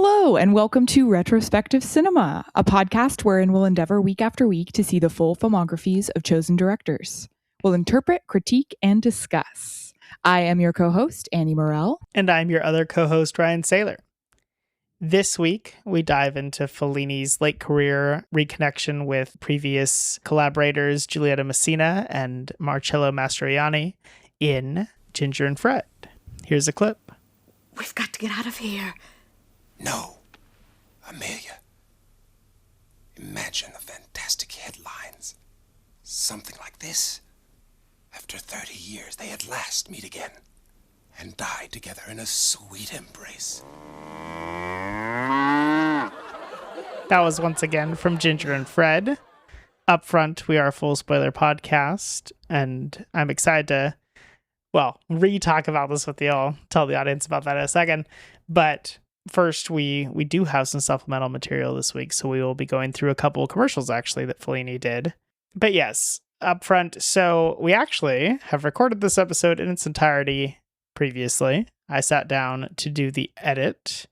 Hello, and welcome to Retrospective Cinema, a podcast wherein we'll endeavor week after week to see the full filmographies of chosen directors. We'll interpret, critique, and discuss. I am your co-host, Annie Morell. And I'm your other co-host, Ryan Saylor. This week, we dive into Fellini's late career reconnection with previous collaborators Giulietta Messina and Marcello Mastroianni in Ginger and Fred. Here's a clip. We've got to get out of here. No, Amelia. Imagine the fantastic headlines. Something like this. After 30 years, they at last meet again and die together in a sweet embrace. That was once again from Ginger and Fred. Up front, we are a full spoiler podcast, and I'm excited to, re-talk about this with you all. Tell the audience about that in a second. But first, we do have some supplemental material this week, so we will be going through a couple of commercials, actually, that Fellini did. But yes, up front, so we actually have recorded this episode in its entirety previously. I sat down to do the edit,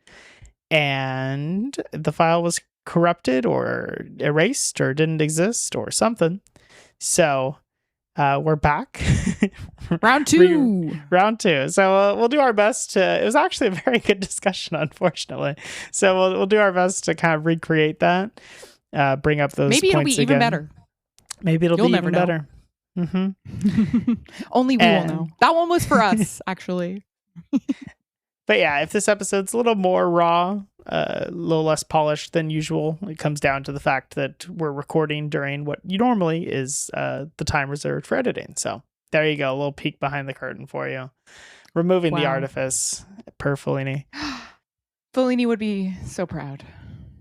and the file was corrupted or erased or didn't exist or something. So we're back. Round two. Round two. So we'll do our best to... It was actually a very good discussion, unfortunately. So we'll do our best to kind of recreate that, bring up those Maybe points it'll be even better. Maybe it'll You'll be never even know. better. Mm-hmm. Only we will know. That one was for us, actually. But yeah, if this episode's a little more raw, a little less polished than usual, it comes down to the fact that we're recording during what normally is the time reserved for editing. So there you go, a little peek behind the curtain for you. Removing the artifice per Fellini. Fellini would be so proud.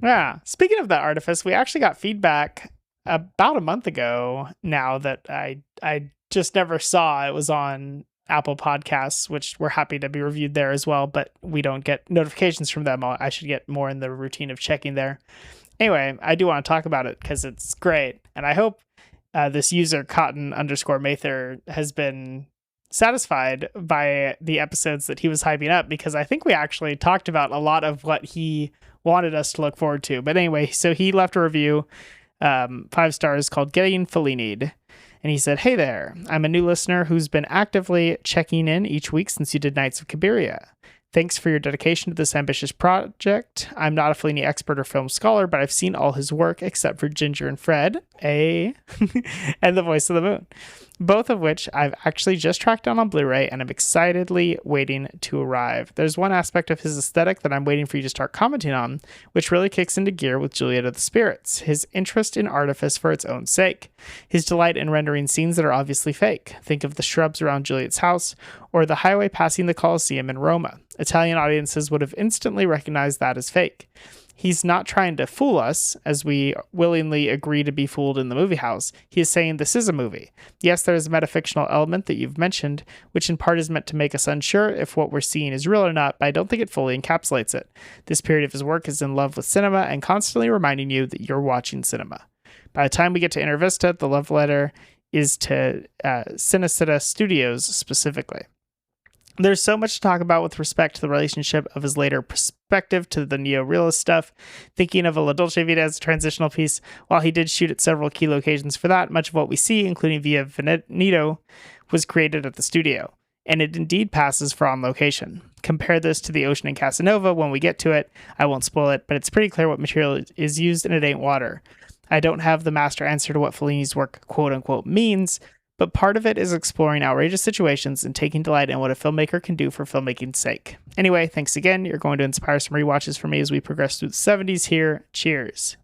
Yeah. Speaking of that artifice, we actually got feedback about a month ago now that I just never saw. It was on Apple Podcasts, which we're happy to be reviewed there as well, but we don't get notifications from them. I should get more in the routine of checking there. Anyway, I do want to talk about it because it's great. And I hope this user Cotton_Mather has been satisfied by the episodes that he was hyping up, because I think we actually talked about a lot of what he wanted us to look forward to. But anyway, so he left a review, 5 stars, called Getting Fellini'd. And he said, "Hey there, I'm a new listener who's been actively checking in each week since you did Nights of Cabiria. Thanks for your dedication to this ambitious project. I'm not a Fellini expert or film scholar, but I've seen all his work except for Ginger and Fred, and The Voice of the Moon, both of which I've actually just tracked down on Blu-ray, and I'm excitedly waiting to arrive. There's one aspect of his aesthetic that I'm waiting for you to start commenting on, which really kicks into gear with Juliet of the Spirits, his interest in artifice for its own sake, his delight in rendering scenes that are obviously fake. Think of the shrubs around Juliet's house, or the highway passing the Colosseum in Roma. Italian audiences would have instantly recognized that as fake. He's not trying to fool us, as we willingly agree to be fooled in the movie house. He is saying this is a movie. Yes, there is a metafictional element that you've mentioned, which in part is meant to make us unsure if what we're seeing is real or not, but I don't think it fully encapsulates it. This period of his work is in love with cinema and constantly reminding you that you're watching cinema. By the time we get to Intervista, the love letter is to Cinecittà Studios specifically. There's so much to talk about with respect to the relationship of his later perspective to the neo-realist stuff. Thinking of a La Dolce Vita as a transitional piece, while he did shoot at several key locations for that, much of what we see, including Via Veneto, was created at the studio, and it indeed passes for on location. Compare this to The Ocean in Casanova when we get to it. I won't spoil it, but it's pretty clear what material is used, and it ain't water. I don't have the master answer to what Fellini's work quote-unquote means, but part of it is exploring outrageous situations and taking delight in what a filmmaker can do for filmmaking's sake. Anyway, thanks again. You're going to inspire some rewatches for me as we progress through the 70s here. Cheers.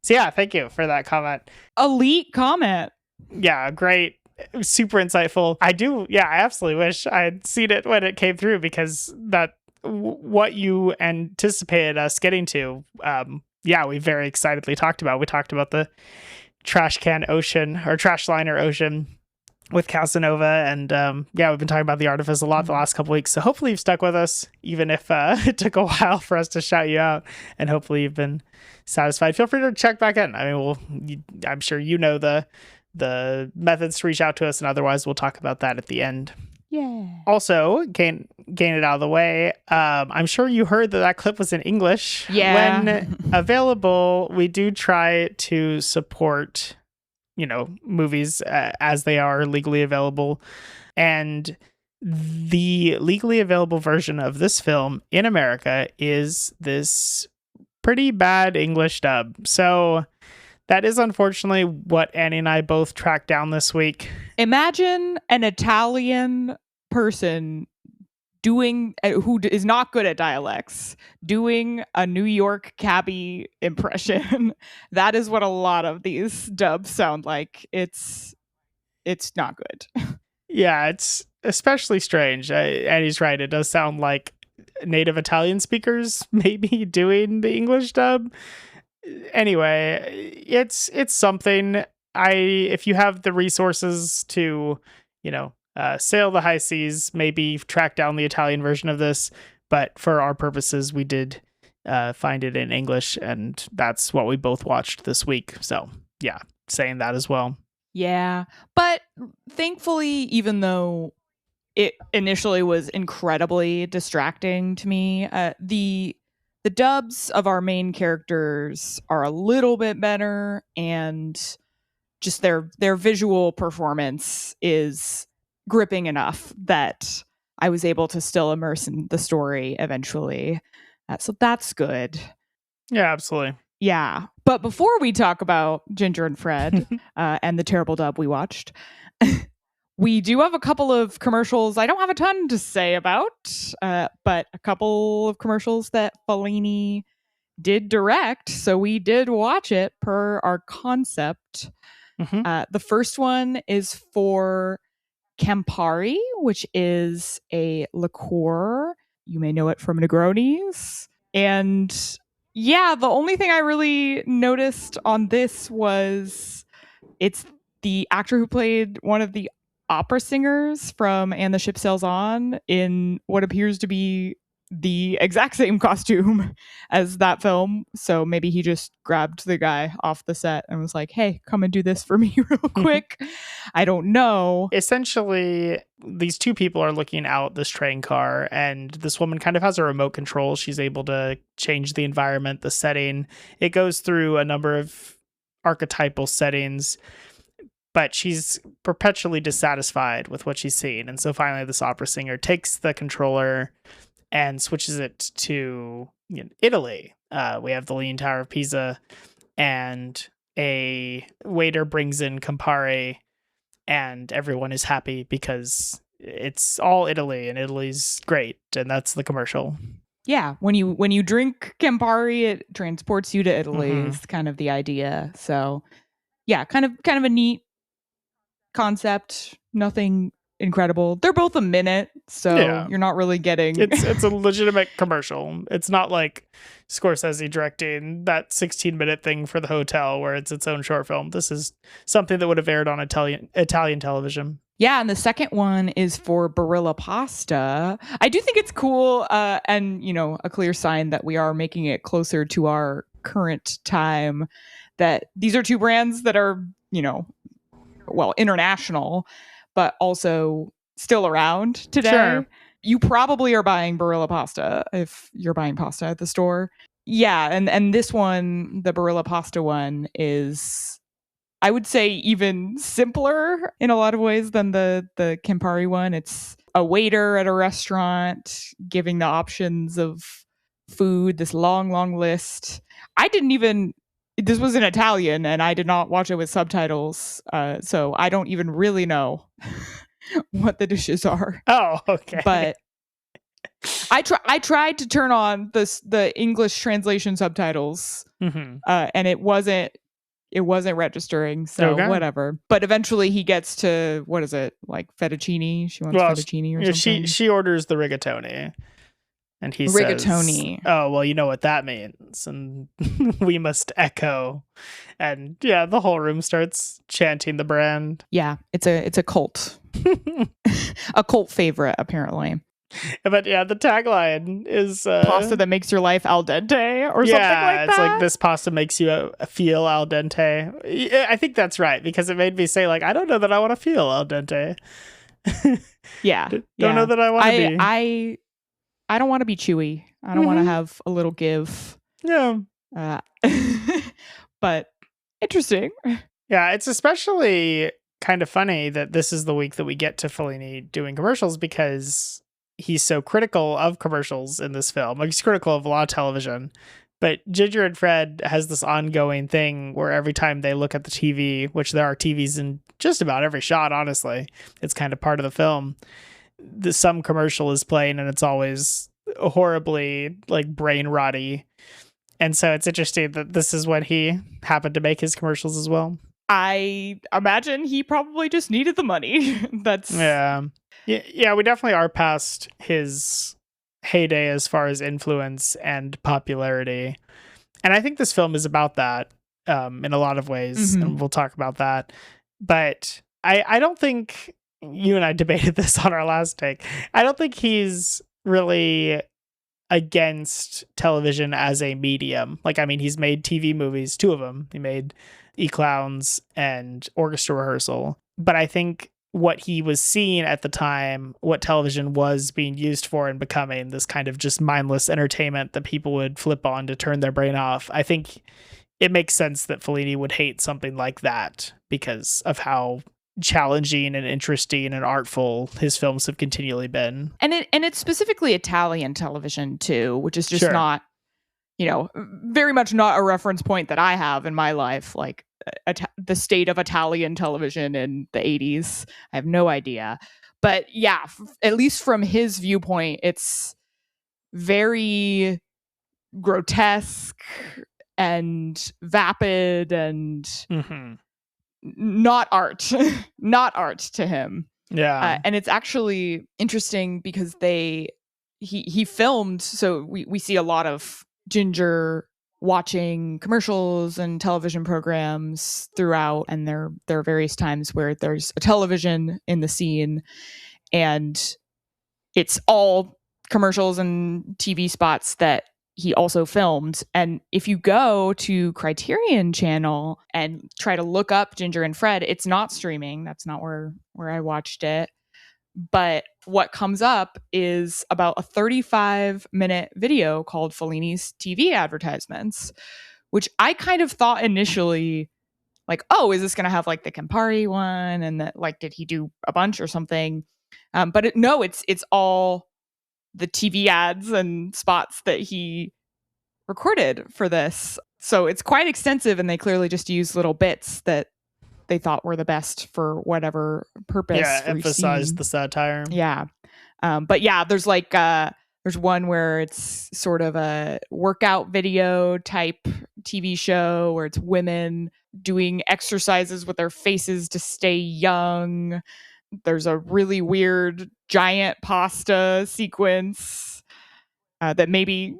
So yeah, thank you for that comment. Elite comment. Yeah, great. Super insightful. I absolutely wish I had seen it when it came through, because that what you anticipated us getting to, we very excitedly talked about. We talked about the trash can ocean, or trash liner ocean, with Casanova, and we've been talking about the artifice a lot the last couple weeks, so hopefully you've stuck with us, even if it took a while for us to shout you out, and hopefully you've been satisfied. Feel free to check back in. I mean, I'm sure you know the methods to reach out to us, and otherwise we'll talk about that at the end. Yeah. Also, gain it out of the way. I'm sure you heard that clip was in English. Yeah. When available, we do try to support, movies as they are legally available. And the legally available version of this film in America is this pretty bad English dub. So that is unfortunately what Annie and I both tracked down this week. Imagine an Italian person who is not good at dialects doing a New York cabbie impression. That is what a lot of these dubs sound like. It's not good. Yeah, it's especially strange. Annie's right. It does sound like native Italian speakers maybe doing the English dub. Anyway, it's something. If you have the resources to, sail the high seas, maybe track down the Italian version of this. But for our purposes, we did find it in English, and that's what we both watched this week. So yeah, saying that as well. Yeah, but thankfully, even though it initially was incredibly distracting to me, the dubs of our main characters are a little bit better, and just their visual performance is gripping enough that I was able to still immerse in the story eventually. So that's good. Yeah, absolutely. Yeah. But before we talk about Ginger and Fred and the terrible dub we watched, we do have a couple of commercials I don't have a ton to say about, but a couple of commercials that Fellini did direct. So we did watch it per our concept. The first one is for Campari, which is a liqueur. You may know it from Negronis. And yeah, the only thing I really noticed on this was it's the actor who played one of the opera singers from And the Ship Sails On in what appears to be the exact same costume as that film. So maybe he just grabbed the guy off the set and was like, hey, come and do this for me real quick. I don't know. Essentially, these two people are looking out this train car, and this woman kind of has a remote control. She's able to change the environment, the setting. It goes through a number of archetypal settings, but she's perpetually dissatisfied with what she's seeing. And so finally, this opera singer takes the controller and switches it to Italy. We have the Leaning Tower of Pisa, and a waiter brings in Campari, and everyone is happy because it's all Italy, and Italy's great, and that's the commercial. Yeah, when you drink Campari, it transports you to Italy. Is kind of the idea. So, yeah, kind of a neat concept. Nothing incredible. They're both a minute, so you're not really getting. It's a legitimate commercial. It's not like Scorsese directing that 16-minute thing for the hotel where it's its own short film. This is something that would have aired on Italian television. Yeah, and the second one is for Barilla Pasta. I do think it's cool, and a clear sign that we are making it closer to our current time. That these are two brands that are, international, but also still around today. Sure. You probably are buying Barilla Pasta if you're buying pasta at the store. Yeah, and this one, the Barilla Pasta one, is, I would say, even simpler in a lot of ways than the Campari one. It's a waiter at a restaurant giving the options of food, this long list. This was in Italian, and I did not watch it with subtitles, so I don't even really know what the dishes are. Oh, okay. But I tried to turn on the English translation subtitles, and it wasn't registering. So whatever. But eventually he gets to, what is it, like fettuccine? She wants fettuccine or something. She orders the rigatoni. And he rigatoni. Says, oh, well, you know what that means. And we must echo. And yeah, the whole room starts chanting the brand. Yeah, it's a cult. A cult favorite, apparently. But yeah, the tagline is pasta that makes your life al dente or something like that. It's like, this pasta makes you feel al dente. I think that's right, because it made me say, like, I don't know that I want to feel al dente. Yeah. Don't know that I want to be. I don't want to be chewy. I don't want to have a little give. Yeah. But interesting. Yeah, it's especially kind of funny that this is the week that we get to Fellini doing commercials because he's so critical of commercials in this film. Like, he's critical of a lot of television. But Ginger and Fred has this ongoing thing where every time they look at the TV, which there are TVs in just about every shot, honestly, it's kind of part of the film. Some commercial is playing and it's always horribly like brain rotty. And so it's interesting that this is when he happened to make his commercials as well. I imagine he probably just needed the money. Yeah, we definitely are past his heyday as far as influence and popularity. And I think this film is about that in a lot of ways, and we'll talk about that. But I don't think, you and I debated this on our last take, I don't think he's really against television as a medium. Like, I mean, he's made TV movies, 2 of them. He made E-Clowns and Orchestra Rehearsal. But I think what he was seeing at the time, what television was being used for and becoming this kind of just mindless entertainment that people would flip on to turn their brain off, I think it makes sense that Fellini would hate something like that because of how challenging and interesting and artful his films have continually been. And it's specifically Italian television too, which is just not, very much not a reference point that I have in my life. Like the state of Italian television in the 80s, I have no idea. But yeah, at least from his viewpoint, it's very grotesque and vapid and not art, not art to him. Yeah. And it's actually interesting because he filmed, so we see a lot of Ginger watching commercials and television programs throughout, and there are various times where there's a television in the scene and it's all commercials and TV spots that he also filmed. And if you go to Criterion Channel and try to look up Ginger and Fred, it's not streaming. That's not where I watched it. But what comes up is about a 35-minute video called Fellini's TV advertisements, which I kind of thought initially, like, oh, is this going to have like the Campari one? And that, like, did he do a bunch or something? But it's all the TV ads and spots that he recorded for this. So it's quite extensive, and they clearly just use little bits that they thought were the best for whatever purpose. Yeah, emphasize the satire. Yeah. But yeah, there's like there's one where it's sort of a workout video type TV show where it's women doing exercises with their faces to stay young. There's a really weird giant pasta sequence that maybe,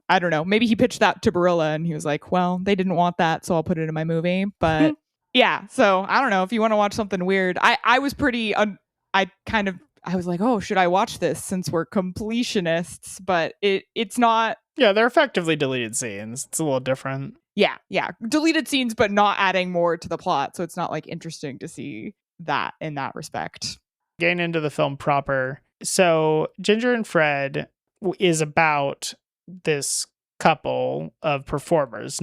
I don't know, maybe he pitched that to Barilla and he was like, well, they didn't want that, so I'll put it in my movie. But yeah, so I don't know, if you want to watch something weird, I was pretty, I was like, oh, should I watch this since we're completionists? But it's not. Yeah, they're effectively deleted scenes. It's a little different. Yeah. Deleted scenes, but not adding more to the plot. So it's not like interesting to see that in that respect. Getting into the film proper. So Ginger and Fred is about this couple of performers.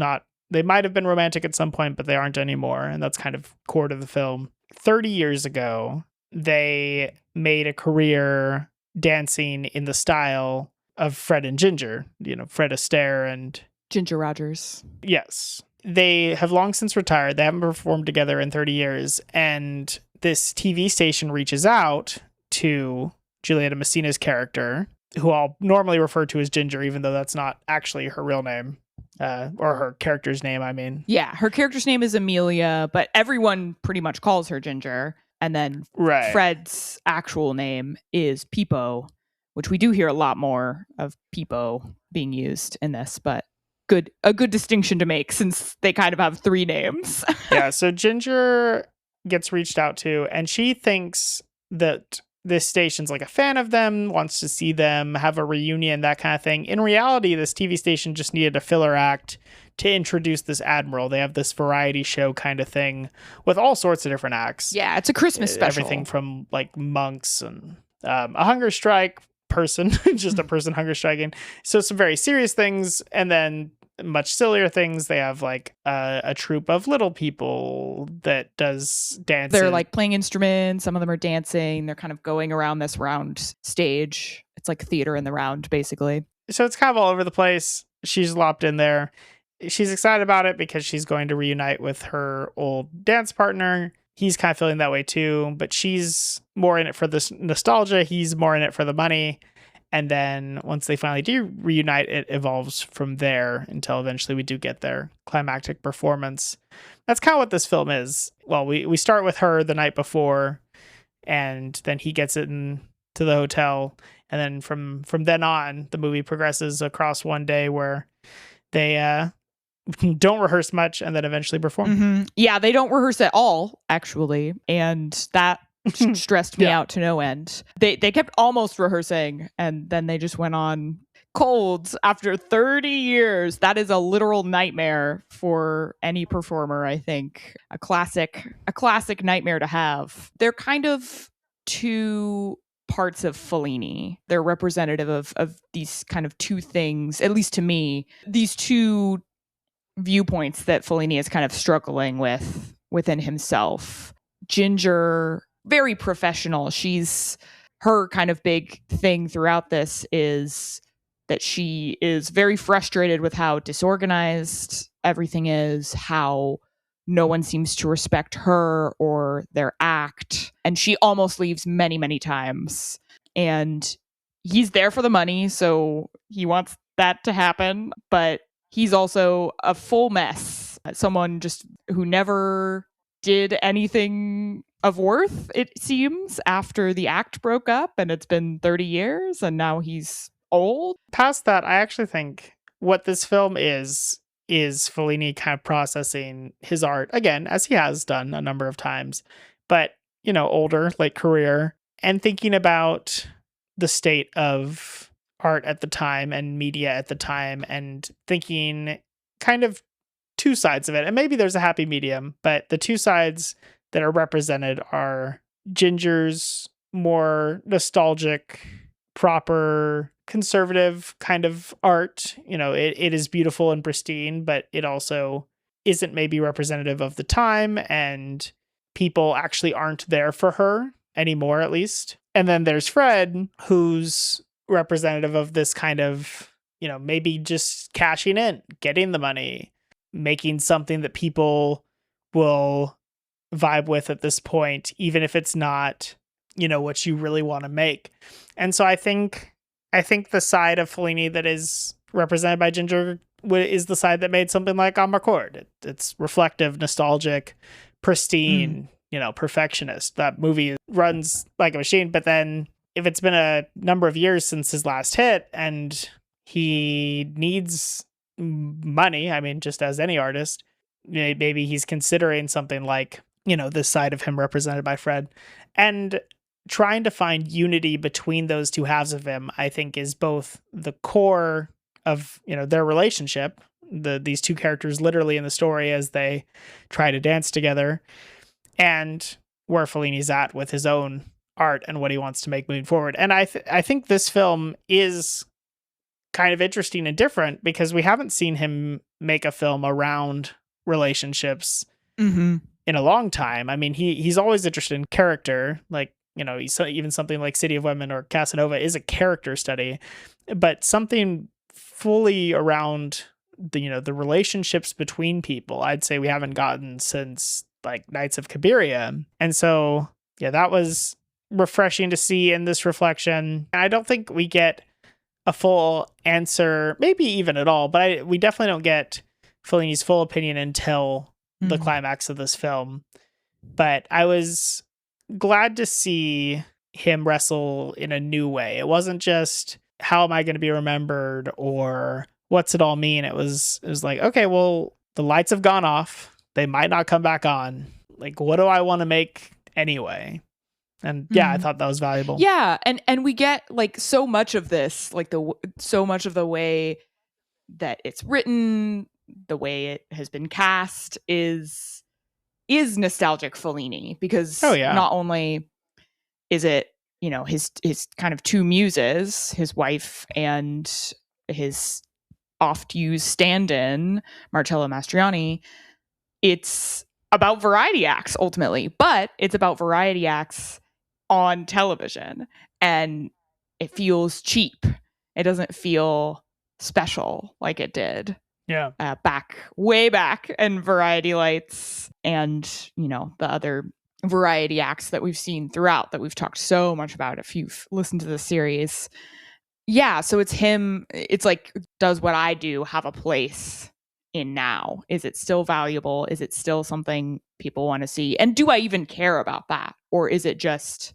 They might have been romantic at some point, but they aren't anymore. And that's kind of core to the film. 30 years ago, they made a career dancing in the style of Fred and Ginger, Fred Astaire and Ginger Rogers. Yes. They have long since retired. They haven't performed together in 30 years. And this TV station reaches out to Giulietta Messina's character, who I'll normally refer to as Ginger, even though that's not actually her real name, or her character's name, I mean. Yeah, her character's name is Amelia, but everyone pretty much calls her Ginger. And then Fred's actual name is Peepo, which we do hear a lot more of Peepo being used in this, but a good distinction to make since they kind of have 3 names. Yeah, so Ginger gets reached out to, and she thinks that this station's like a fan of them, wants to see them have a reunion, that kind of thing. In reality, this TV station just needed a filler act to introduce this admiral. They have this variety show kind of thing with all sorts of different acts. Yeah, it's a Christmas special. Everything from like monks and a hunger strike person, just a person hunger striking. So some very serious things, and then much sillier things. They have like a troupe of little people that does dance. They're like playing instruments. Some of them are dancing. They're kind of going around this round stage. It's like theater in the round, basically. So it's kind of all over the place. She's lopped in there. She's excited about it because she's going to reunite with her old dance partner. He's kind of feeling that way too, but she's more in it for this nostalgia. He's more in it for the money. And then once they finally do reunite, it evolves from there until eventually we do get their climactic performance. That's kind of what this film is. Well, we start with her the night before, and then he gets it into the hotel. And then from then on, the movie progresses across one day where they don't rehearse much and then eventually perform. Mm-hmm. Yeah, they don't rehearse at all, actually. And that stressed me out to no end. They kept almost rehearsing, and then they just went on cold after 30 years. That is a literal nightmare for any performer, I think. A classic nightmare to have. They're kind of two parts of Fellini. They're representative of these kind of two things, at least to me, these two viewpoints that Fellini is kind of struggling with within himself. Ginger, very professional. Her kind of big thing throughout this is that she is very frustrated with how disorganized everything is, how no one seems to respect her or their act. And she almost leaves many, many times. And he's there for the money, so he wants that to happen. But he's also a full mess. Someone just who never did anything of worth, it seems, after the act broke up, and it's been 30 years, and now he's old. Past that, I actually think what this film is Fellini kind of processing his art, again, as he has done a number of times, but, older, like career, and thinking about the state of art at the time and media at the time, and thinking kind of two sides of it. And maybe there's a happy medium, but the two sides that are represented are Ginger's more nostalgic, proper, conservative kind of art. It is beautiful and pristine, but it also isn't maybe representative of the time, and people actually aren't there for her anymore, at least. And then there's Fred, who's representative of this kind of, maybe just cashing in, getting the money, making something that people will vibe with at this point, even if it's not, what you really want to make. And so I think the side of Fellini that is represented by Ginger is the side that made something like Amarcord. It's reflective, nostalgic, pristine, perfectionist. That movie runs like a machine, but then if it's been a number of years since his last hit and he needs money, I mean, just as any artist, maybe he's considering something like, this side of him represented by Fred. And trying to find unity between those two halves of him, I think, is both the core of, their relationship, these two characters literally in the story as they try to dance together, and where Fellini's at with his own art and what he wants to make moving forward. And I think this film is kind of interesting and different because we haven't seen him make a film around relationships in a long time. I mean, he's always interested in character, like, even something like City of Women or Casanova is a character study, but something fully around the relationships between people, I'd say we haven't gotten since like Knights of Cabiria. And so, yeah, that was refreshing to see in this reflection. I don't think we get a full answer, maybe even at all, but we definitely don't get Fellini's full opinion until the climax of this film. But I was glad to see him wrestle in a new way. It wasn't just, how am I going to be remembered, or what's it all mean? It was like, okay, well, the lights have gone off. They might not come back on. Like, what do I want to make anyway? And yeah, I thought that was valuable. Yeah, and we get like so much of this, like so much of the way that it's written, the way it has been cast is nostalgic Fellini, because not only is it, you know, his kind of two muses, his wife and his oft used stand-in Marcello Mastroianni, it's about variety acts ultimately, but it's about variety acts on television, and it feels cheap. It doesn't feel special like it did way back in Variety Lights, and you know, the other variety acts that we've seen throughout that we've talked so much about if you've listened to the series. Yeah, so it's him. It's like, does what I do have a place in now? Is it still valuable? Is it still something people want to see? And do I even care about that? Or is it just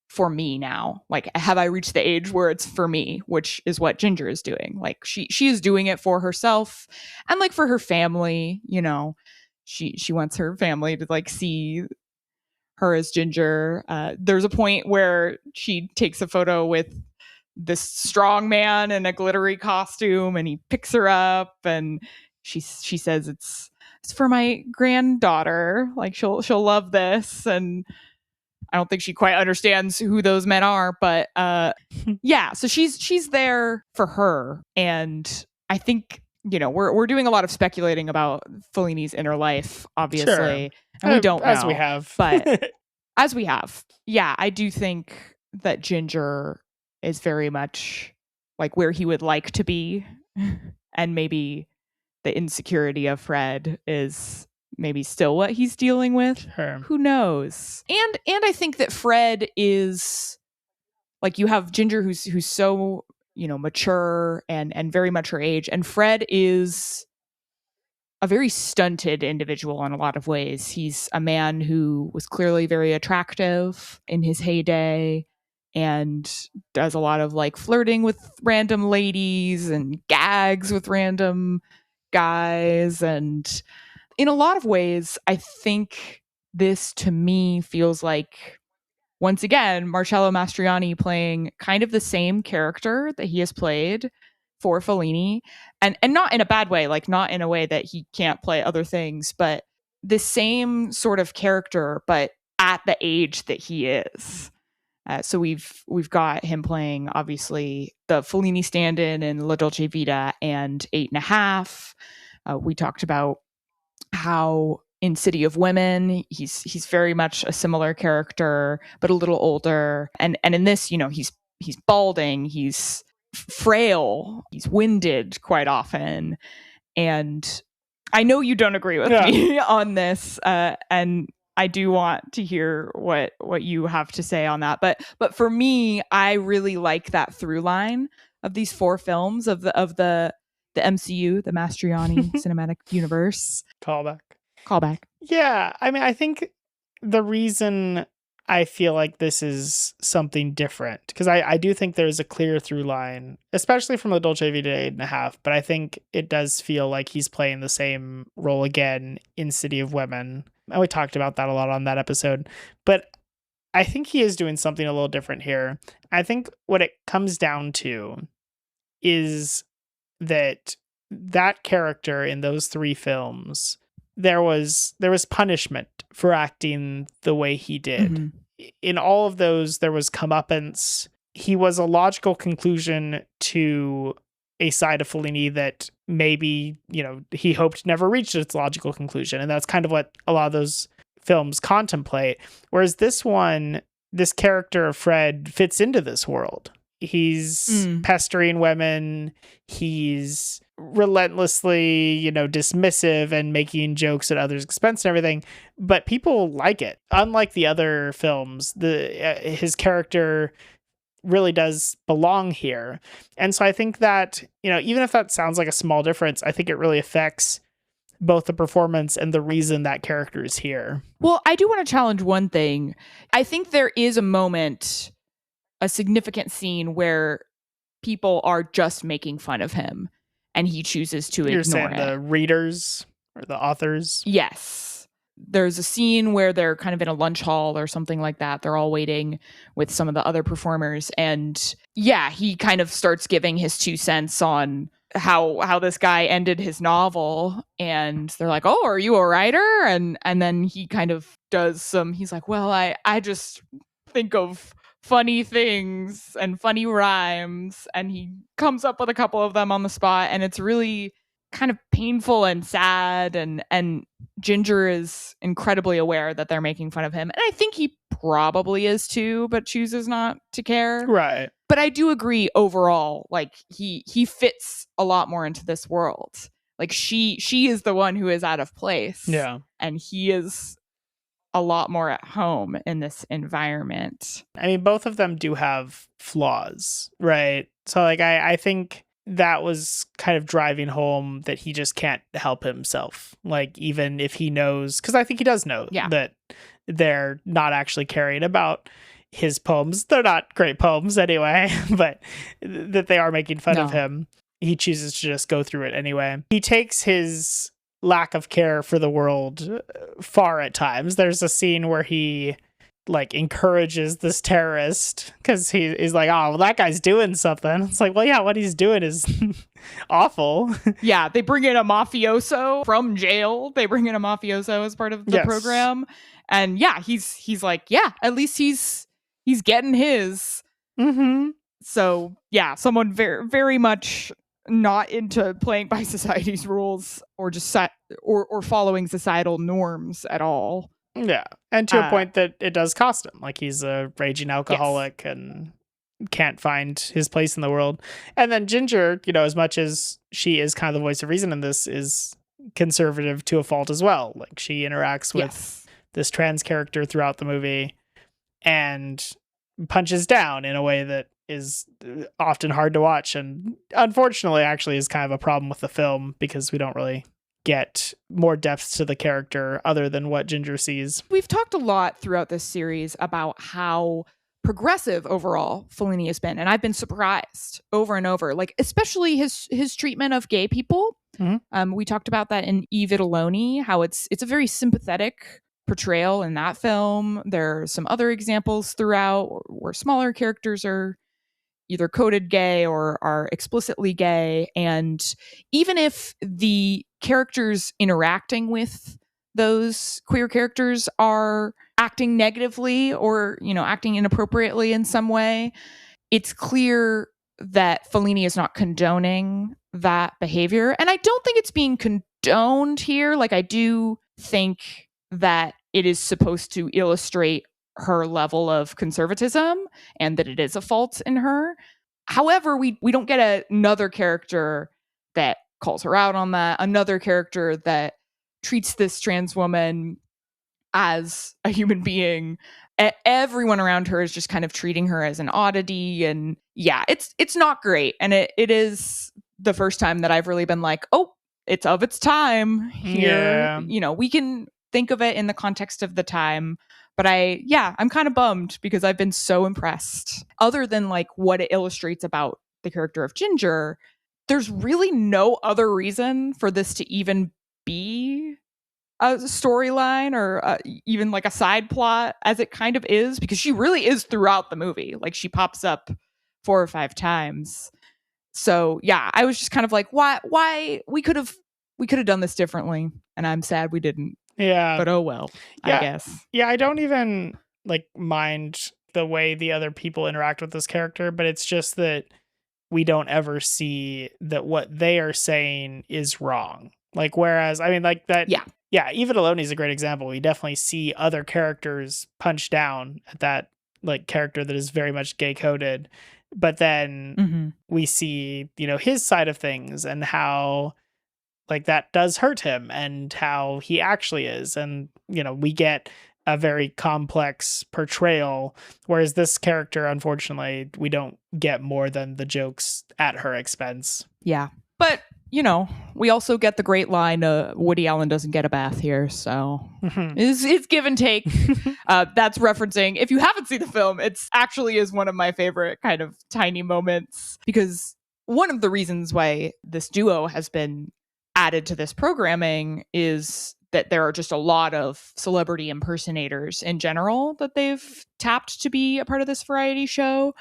for me now? Like, have I reached the age where it's for me, which is what Ginger is doing? Like, she is doing it for herself and like for her family, you know. She wants her family to like see her as Ginger. There's a point where she takes a photo with this strong man in a glittery costume, and he picks her up, and she says it's for my granddaughter. Like, she'll love this. And I don't think she quite understands who those men are, but yeah. So she's there for her, and I think, you know, we're doing a lot of speculating about Fellini's inner life, obviously, and we don't know, as we have, but as we have, yeah, I do think that Ginger is very much like where he would like to be, and maybe the insecurity of Fred is maybe still what he's dealing with. Sure. Who knows? And I think that Fred is like, you have Ginger who's so, you know, mature and very much her age, and Fred is a very stunted individual in a lot of ways. He's a man who was clearly very attractive in his heyday and does a lot of like flirting with random ladies and gags with random guys. And in a lot of ways, I think this to me feels like, once again, Marcello Mastroianni playing kind of the same character that he has played for Fellini, and not in a bad way, like not in a way that he can't play other things, but the same sort of character, but at the age that he is. So we've got him playing, obviously, the Fellini stand-in in La Dolce Vita and 8.5. We talked about how in City of Women, he's very much a similar character, but a little older. And in this, you know, he's balding, he's frail, he's winded quite often. And I know you don't agree with me on this, and I do want to hear what you have to say on that. But for me, I really like that through line of these four films of the MCU, the Mastroianni cinematic universe. Callback. Yeah, I mean, I think the reason I feel like this is something different, because I do think there's a clear through line, especially from the Dolce Vita 8.5, but I think it does feel like he's playing the same role again in City of Women. And we talked about that a lot on that episode. But I think he is doing something a little different here. I think what it comes down to is that character in those three films, there was punishment for acting the way he did. Mm-hmm. In all of those, there was comeuppance. He was a logical conclusion to a side of Fellini that maybe, you know, he hoped never reached its logical conclusion. And that's kind of what a lot of those films contemplate. Whereas this one, this character of Fred fits into this world. He's pestering women. He's relentlessly, you know, dismissive and making jokes at others' expense and everything. But people like it. Unlike the other films, his character really does belong here. And so I think that, you know, even if that sounds like a small difference, I think it really affects both the performance and the reason that character is here. Well, I do want to challenge one thing. I think there is a moment, a significant scene where people are just making fun of him and he chooses to ignore it. The readers or the authors? Yes. there's a scene where they're kind of in a lunch hall or something like that. They're all waiting with some of the other performers. And yeah, he kind of starts giving his 2 cents on how this guy ended his novel. And they're like, oh, are you a writer? And then he kind of does he's like, well, I just think of funny things and funny rhymes. And he comes up with a couple of them on the spot. And it's really kind of painful and sad, and Ginger is incredibly aware that they're making fun of him, and I think he probably is too, but chooses not to care. Right. But I do agree overall, like he fits a lot more into this world. Like she is the one who is out of place. Yeah. And he is a lot more at home in this environment. I mean, both of them do have flaws, right? So like I think that was kind of driving home that he just can't help himself. Like, even if he knows, because I think he does know that they're not actually caring about his poems. They're not great poems anyway, but that they are making fun of him. He chooses to just go through it anyway. He takes his lack of care for the world far at times. There's a scene where he like encourages this terrorist because he's like, oh, well, that guy's doing something. It's like, well, yeah, what he's doing is awful. Yeah, they bring in a mafioso from jail. They bring in a mafioso as part of the program. And yeah, he's like, yeah, at least he's getting his. Mm-hmm. So yeah, someone very, very much not into playing by society's rules or just or following societal norms at all. Yeah, and to a point that it does cost him. Like, he's a raging alcoholic and can't find his place in the world. And then Ginger, as much as she is kind of the voice of reason in this, is conservative to a fault as well. Like, she interacts with this trans character throughout the movie and punches down in a way that is often hard to watch. And unfortunately, actually, is kind of a problem with the film because we don't really get more depth to the character other than what Ginger sees. We've talked a lot throughout this series about how progressive overall Fellini has been, and I've been surprised over and over, like especially his treatment of gay people. Mm-hmm. We talked about that in E Vitelloni, how it's a very sympathetic portrayal in that film. There are some other examples throughout where smaller characters are either coded gay or are explicitly gay. And even if the characters interacting with those queer characters are acting negatively or, acting inappropriately in some way, it's clear that Fellini is not condoning that behavior. And I don't think it's being condoned here. Like, I do think that it is supposed to illustrate her level of conservatism and that it is a fault in her. However, we don't get another character that calls her out on that, another character that treats this trans woman as a human being. Everyone around her is just kind of treating her as an oddity. And yeah, it's not great. And it is the first time that I've really been like, oh, it's of its time here. Yeah. We can think of it in the context of the time. But I'm kind of bummed because I've been so impressed. Other than like what it illustrates about the character of Ginger, there's really no other reason for this to even be a storyline or even like a side plot as it kind of is, because she really is throughout the movie. Like, she pops up 4 or 5 times. So yeah, I was just kind of like, why we could have done this differently, and I'm sad we didn't. Yeah. But oh well, yeah. I guess. Yeah, I don't even like mind the way the other people interact with this character, but it's just that we don't ever see that what they are saying is wrong. Like, whereas, I mean, like that. Yeah, E Vitelloni is a great example. We definitely see other characters punch down at that like character that is very much gay coded. But then we see, his side of things and how like that does hurt him and how he actually is. And, we get a very complex portrayal, whereas this character, unfortunately, we don't get more than the jokes at her expense. Yeah. But, we also get the great line, Woody Allen doesn't get a bath here. So it's give and take. That's referencing, if you haven't seen the film, it's actually is one of my favorite kind of tiny moments, because one of the reasons why this duo has been added to this programming is that there are just a lot of celebrity impersonators in general that they've tapped to be a part of this variety show.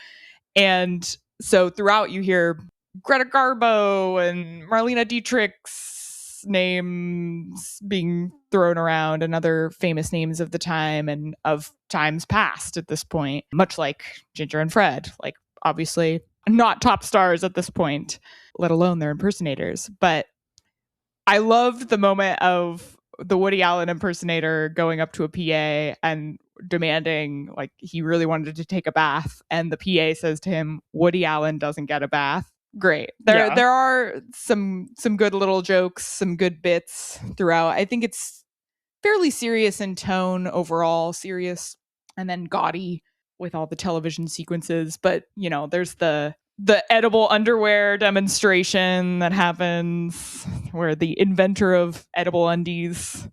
And so throughout you hear Greta Garbo and Marlena Dietrich's names being thrown around and other famous names of the time and of times past at this point, much like Ginger and Fred, like obviously not top stars at this point, let alone their impersonators. But I loved the moment of the Woody Allen impersonator going up to a PA and demanding, like, he really wanted to take a bath, and the PA says to him, Woody Allen doesn't get a bath. Great. There are some good little jokes, some good bits throughout. I think it's fairly serious in tone overall, serious and then gaudy with all the television sequences. But, you know, there's the edible underwear demonstration that happens where the inventor of edible undies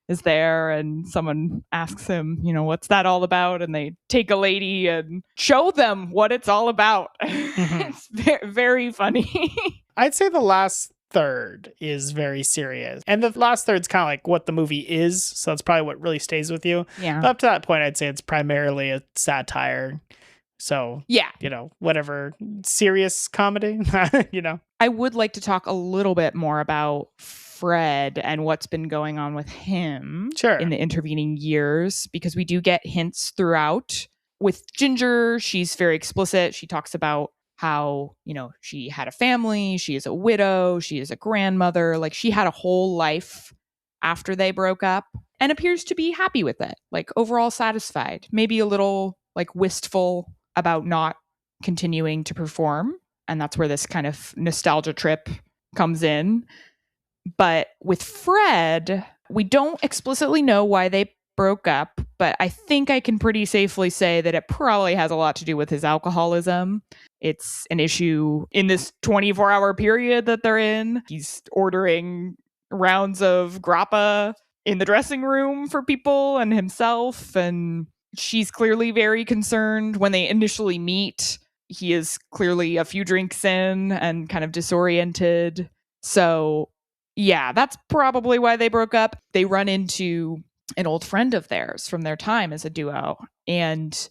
is there and someone asks him, you know, what's that all about? And they take a lady and show them what it's all about. It's very, very funny. I'd say the last third is very serious. And the last third's kind of like what the movie is. So that's probably what really stays with you. Yeah. But up to that point, I'd say it's primarily a satire. So, yeah, you know, whatever, serious comedy, you know. I would like to talk a little bit more about Fred and what's been going on with him in the intervening years, because we do get hints throughout. With Ginger, she's very explicit. She talks about how, you know, she had a family, she is a widow, she is a grandmother, like she had a whole life after they broke up and appears to be happy with it, like overall satisfied, maybe a little like wistful about not continuing to perform. And that's where this kind of nostalgia trip comes in. But with Fred, we don't explicitly know why they broke up, but I think I can pretty safely say that it probably has a lot to do with his alcoholism. It's an issue in this 24-hour period that they're in. He's ordering rounds of grappa in the dressing room for people and himself, and she's clearly very concerned. When they initially meet, he is clearly a few drinks in and kind of disoriented. So yeah, that's probably why they broke up. They run into an old friend of theirs from their time as a duo. And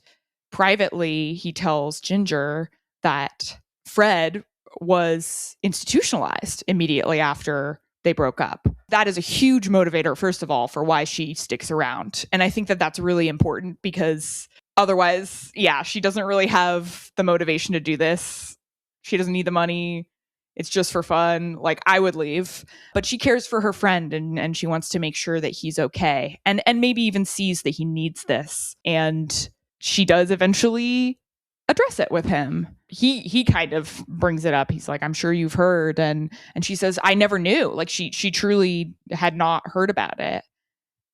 privately, he tells Ginger that Fred was institutionalized immediately after they broke up. That is a huge motivator, first of all, for why she sticks around. And I think that that's really important because otherwise, yeah, she doesn't really have the motivation to do this. She doesn't need the money. It's just for fun. Like, I would leave. But she cares for her friend and she wants to make sure that he's okay. And maybe even sees that he needs this. And she does eventually address it with him. He kind of brings it up. He's like, I'm sure you've heard. And she says, I never knew. Like, she truly had not heard about it.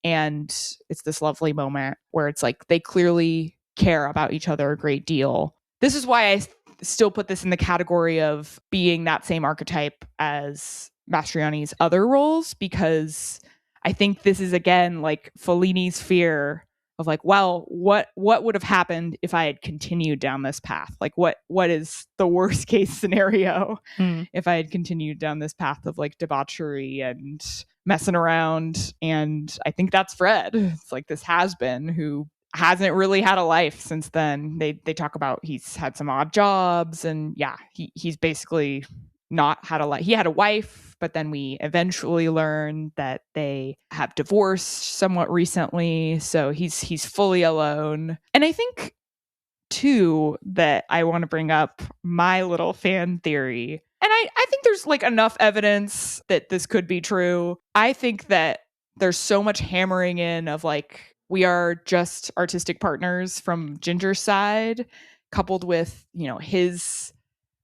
And it's this lovely moment where it's like they clearly care about each other a great deal. This is why I still put this in the category of being that same archetype as Mastroianni's other roles, because I think this is, again, like Fellini's fear of like, well, what would have happened if I had continued down this path? Like, what is the worst case scenario if I had continued down this path of like debauchery and messing around? And I think that's Fred. It's like this has-been who hasn't really had a life since then. They talk about he's had some odd jobs, and yeah, he's basically not had a life. He had a wife, but then we eventually learn that they have divorced somewhat recently, so he's fully alone. And I think too that I want to bring up my little fan theory, and I think there's like enough evidence that this could be true. I think that there's so much hammering in of like, we are just artistic partners from Ginger's side, coupled with, you know, his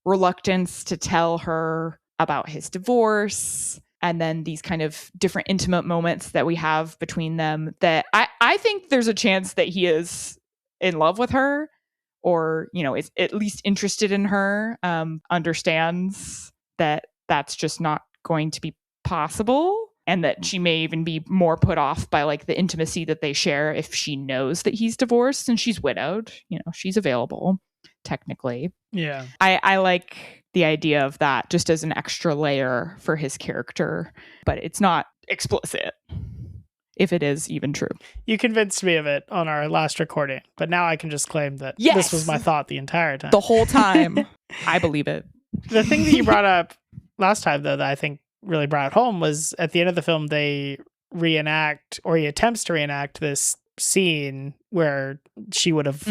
reluctance to tell her about his divorce, and then these kind of different intimate moments that we have between them, that I think there's a chance that he is in love with her, or, you know, is at least interested in her, understands that that's just not going to be possible. And that she may even be more put off by like the intimacy that they share if she knows that he's divorced and she's widowed. You know, she's available, technically. Yeah. I like the idea of that just as an extra layer for his character, but it's not explicit. if it is even true. You convinced me of it on our last recording, but now I can just claim that Yes! This was my thought the entire time. The whole time. I believe it. The thing that you brought up last time, though, that I think really brought it home was at the end of the film, they reenact, or he attempts to reenact this scene where she would have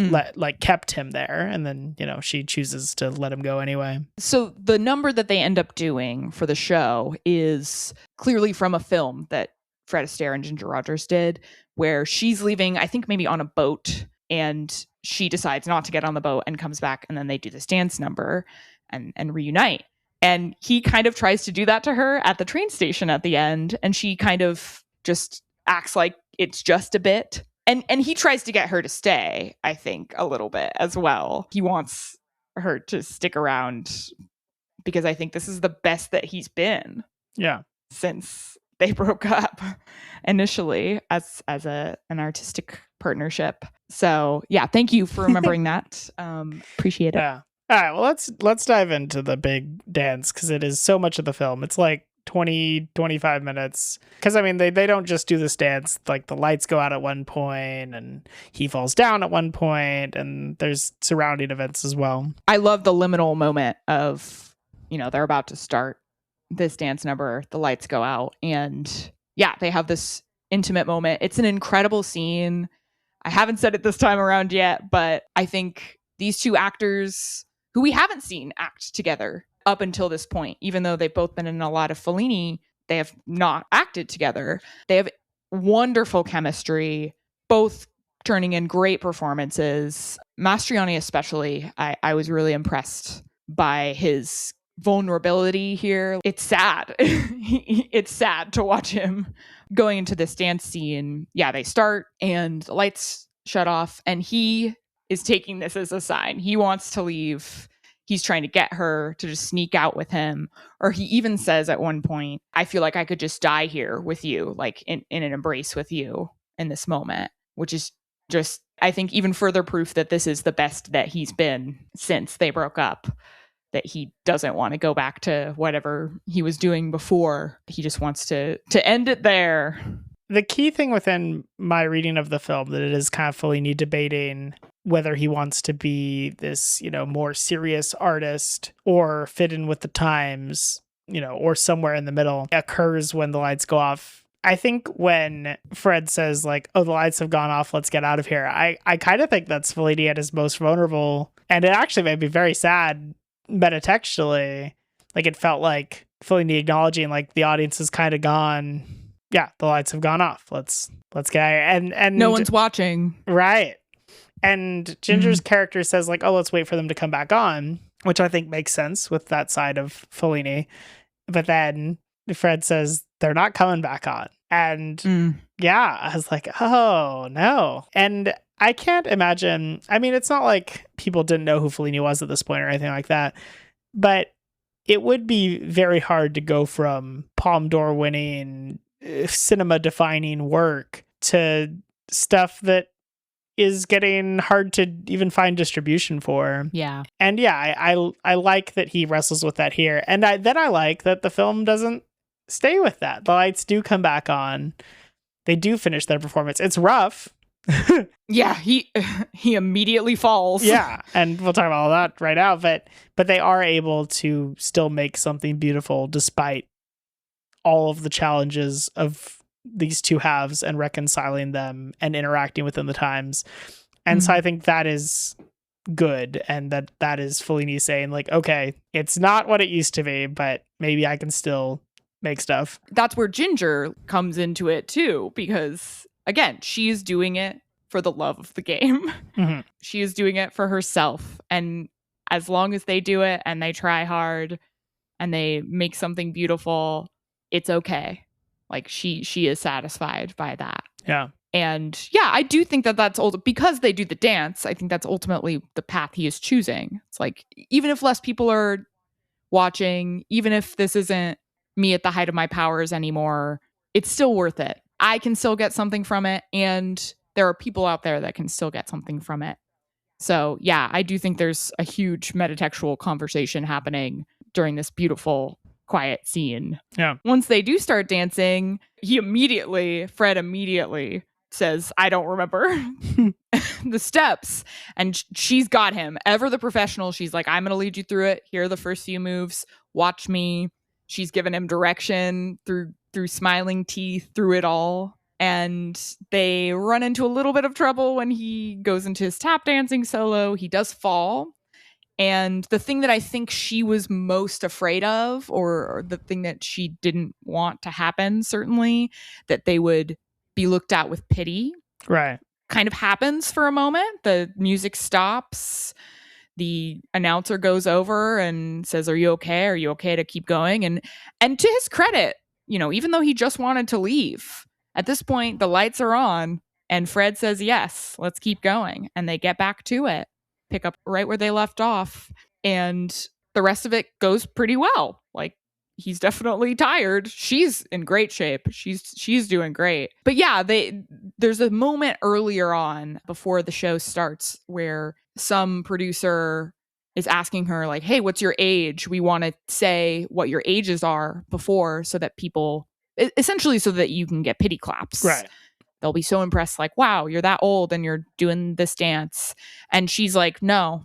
kept him there, and then, you know, she chooses to let him go anyway. So the number that they end up doing for the show is clearly from a film that Fred Astaire and Ginger Rogers did, where she's leaving, I think maybe on a boat, and she decides not to get on the boat and comes back, and then they do this dance number and reunite. And he kind of tries to do that to her at the train station at the end, and she kind of just acts like it's just a bit. And he tries to get her to stay, I think, a little bit as well. He wants her to stick around because I think this is the best that he's been. Yeah. Since they broke up initially as an artistic partnership. So yeah, thank you for remembering that. Appreciate it. Yeah. All right, well, let's dive into the big dance, because it is so much of the film. It's like 20-25 minutes, because I mean they don't just do this dance. Like, the lights go out at one point and he falls down at one point, and there's surrounding events as well. I love the liminal moment of, you know, they're about to start this dance number, the lights go out, and yeah, they have this intimate moment. It's an incredible scene. I haven't said it this time around yet, but I think these two actors who we haven't seen act together up until this point, even though they've both been in a lot of Fellini, they have not acted together. They have wonderful chemistry, both turning in great performances. Mastroianni especially, I was really impressed by his vulnerability here. It's sad. It's sad to watch him going into this dance scene. Yeah, they start and the lights shut off, and he is taking this as a sign. He wants to leave. He's trying to get her to just sneak out with him. Or he even says at one point, I feel like I could just die here with you, like in an embrace with you in this moment, which is just, I think, even further proof that this is the best that he's been since they broke up, that he doesn't want to go back to whatever he was doing before. He just wants to end it there. The key thing within my reading of the film, that it is kind of Fellini debating whether he wants to be this, you know, more serious artist or fit in with the times, you know, or somewhere in the middle, occurs when the lights go off. I think when Fred says, like, oh, the lights have gone off, let's get out of here, I kind of think that's Fellini at his most vulnerable. And it actually made me very sad metatextually. Like, it felt like Fellini acknowledging, like, the audience is kind of gone. Yeah, the lights have gone off. Let's get out of here. And no one's watching. Right. And Ginger's character says, like, oh, let's wait for them to come back on, which I think makes sense with that side of Fellini. But then Fred says, they're not coming back on. And yeah, I was like, oh, no. And I can't imagine. I mean, it's not like people didn't know who Fellini was at this point or anything like that. But it would be very hard to go from Palme d'Or winning, cinema defining work to stuff that is getting hard to even find distribution for. Yeah. And yeah, I like that he wrestles with that here. And I like that the film doesn't stay with that. The lights do come back on. They do finish their performance. It's rough. Yeah, he immediately falls. Yeah, and we'll talk about all that right now, but they are able to still make something beautiful despite all of the challenges of these two halves and reconciling them and interacting within the times. And so I think that is good, and that is Fellini saying, like, okay, it's not what it used to be, but maybe I can still make stuff. That's where Ginger comes into it too, because again, she's doing it for the love of the game. Mm-hmm. She is doing it for herself. And as long as they do it and they try hard and they make something beautiful, it's okay. Like, she is satisfied by that. Yeah. And yeah, I do think that's because they do the dance. I think that's ultimately the path he is choosing. It's like, even if less people are watching, even if this isn't me at the height of my powers anymore, it's still worth it. I can still get something from it, and there are people out there that can still get something from it. So yeah, I do think there's a huge metatextual conversation happening during this beautiful quiet scene. Yeah. Once they do start dancing, Fred immediately says, I don't remember the steps. And she's got him. Ever the professional, she's like, I'm going to lead you through it. Here are the first few moves. Watch me. She's given him direction through smiling teeth, through it all. And they run into a little bit of trouble when he goes into his tap dancing solo. He does fall. And the thing that I think she was most afraid of, or the thing that she didn't want to happen, certainly, that they would be looked at with pity. Right. Kind of happens for a moment. The music stops. The announcer goes over and says, "Are you okay? Are you okay to keep going?" And to his credit, even though he just wanted to leave, at this point, the lights are on and Fred says, yes, let's keep going. And they get back to it, pick up right where they left off. And the rest of it goes pretty well. Like, he's definitely tired. She's in great shape. She's doing great. But yeah, there's a moment earlier on before the show starts where some producer is asking her, like, hey, what's your age? We want to say what your ages are before, so that people, essentially so that you can get pity claps. Right. They'll be so impressed, like, wow, you're that old and you're doing this dance. And she's like, no,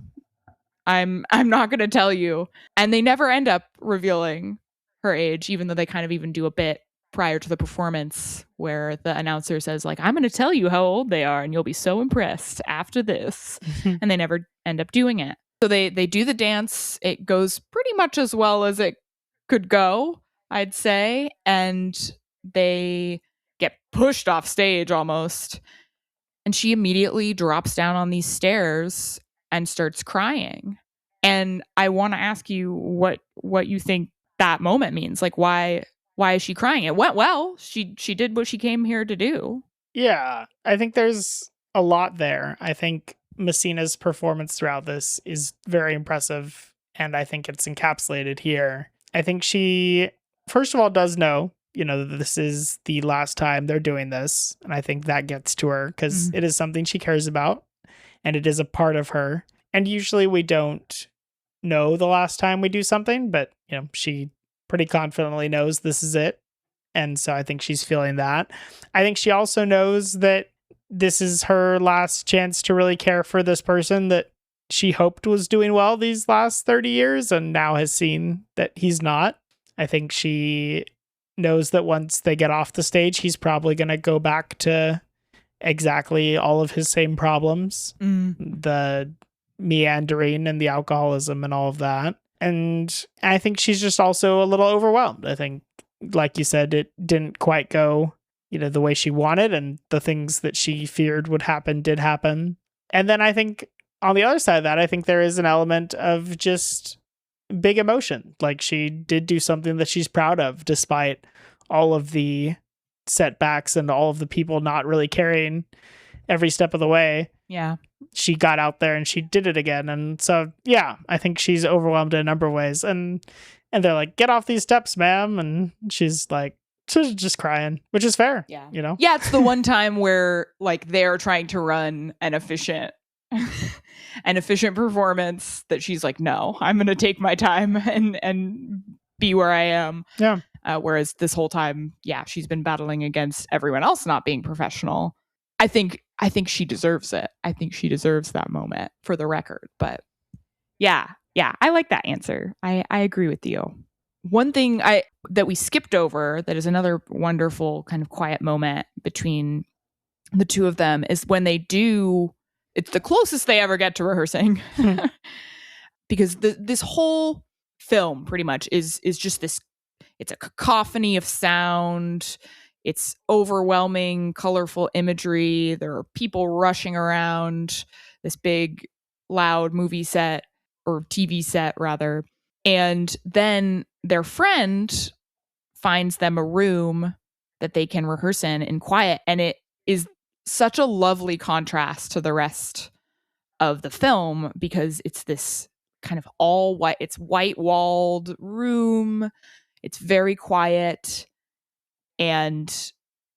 I'm not going to tell you. And they never end up revealing her age, even though they kind of even do a bit prior to the performance where the announcer says, like, I'm going to tell you how old they are and you'll be so impressed after this. And they never end up doing it. So they do the dance. It goes pretty much as well as it could go, I'd say. And they get pushed off stage almost. And she immediately drops down on these stairs and starts crying. And I want to ask you what you think that moment means. Like, why is she crying? It went well. She did what she came here to do. Yeah, I think there's a lot there. I think Messina's performance throughout this is very impressive, and I think it's encapsulated here. I think she, first of all, does know, that this is the last time they're doing this, and I think that gets to her because it is something she cares about, and it is a part of her. And usually we don't know the last time we do something, but, she pretty confidently knows this is it. And so I think she's feeling that. I think she also knows that this is her last chance to really care for this person that she hoped was doing well these last 30 years and now has seen that he's not. I think she knows that once they get off the stage, he's probably going to go back to exactly all of his same problems. The meandering and the alcoholism and all of that. And I think she's just also a little overwhelmed. I think, like you said, it didn't quite go, the way she wanted, and the things that she feared would happen did happen. And then I think on the other side of that, I think there is an element of just big emotion. Like, she did do something that she's proud of, despite all of the setbacks and all of the people not really caring every step of the way. Yeah. She got out there and she did it again. And so, yeah, I think she's overwhelmed in a number of ways. And they're like, get off these steps, ma'am. And she's like, just crying, which is fair. Yeah. Yeah, it's the one time where, like, they're trying to run an efficient performance that she's like, no, I'm going to take my time and be where I am. Yeah. Whereas this whole time, yeah, she's been battling against everyone else not being professional. I think she deserves it. I think she deserves that moment, for the record. But yeah, I like that answer. I agree with you. One thing that we skipped over that is another wonderful kind of quiet moment between the two of them is when they do, it's the closest they ever get to rehearsing. Because this whole film pretty much is just this, it's a cacophony of sound. It's overwhelming, colorful imagery. There are people rushing around this big, loud movie set, or TV set, rather. And then their friend finds them a room that they can rehearse in quiet. And it is such a lovely contrast to the rest of the film, because it's this kind of all white, it's white-walled room. It's very quiet. And